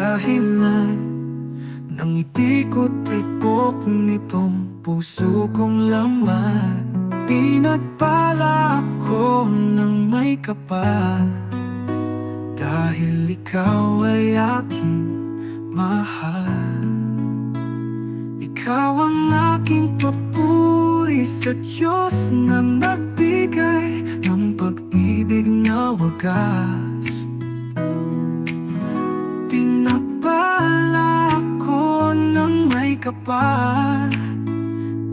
dahilan ng itikot-tikok nitong puso kong laman. Pinagpala ako ng may kapal, dahil ikaw ay aking mahal. Ikaw ang aking papuri sa Diyos na nagbigay ng pag-ibig na wagas. Pinagpala ako ng may kapal,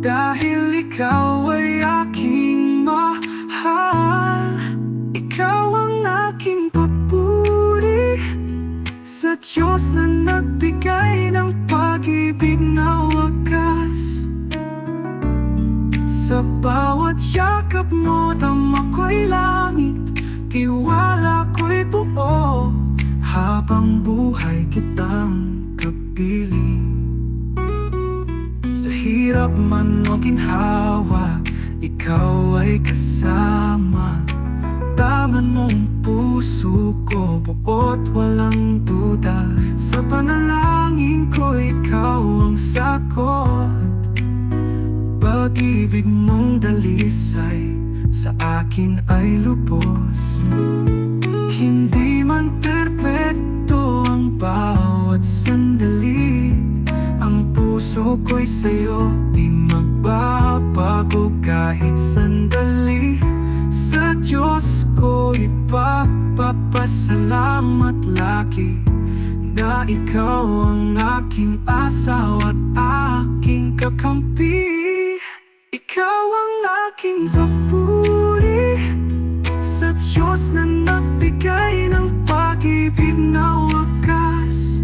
dahil ikaw ay aking mahal. Ikaw ang aking papuri sa Diyos na nagbigay ng pag-ibig na wagas. Sa bawat yakap mo, dama ko'y langit, tiwala ko'y buo, habang buhay kitang kapiling. Sa hirap man o ginhawa, ikaw ay kasama. Taman mong puso ko, buot walang duda. Sa panalangin ko, ikaw ang sagot. Pag-ibig mong dalisay sa akin ay lubos. Hindi man perpekto ang bawat sandali, ang puso ko'y sa'yo di magbabago kahit sandali. Sa Diyos ko ipagpapasalamat lagi na ikaw ang aking asawa at aking kakampi. Ikaw ang aking papuri sa Diyos na nagbigay ng pag-ibig na wagas.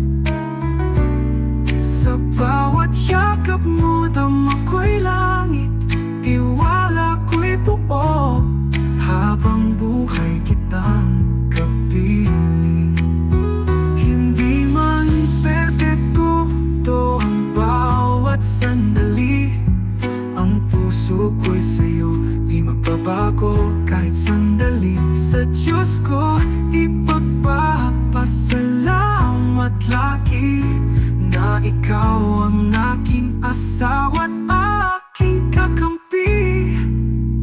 Sa bawat yakap mo, dama ko'y langit, tiwala ko'y buo, habang buhay kitang kapiling. Hindi man perpekto ang bawat sandali, ang puso ko'y sa'yo di magbabago kahit sandali. Sa Diyos ko ipagpapasalamat lagi na ikaw ang aking asawa at aking kakampi.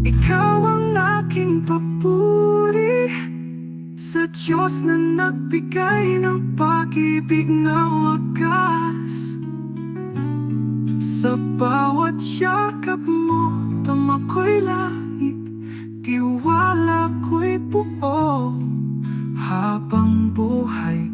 Ikaw ang aking papuri sa Diyos na nagbigay ng pag-ibig na wagas. Sa bawat yakap mo, dama ko'y langit, tiwala ko'y buo, habang buhay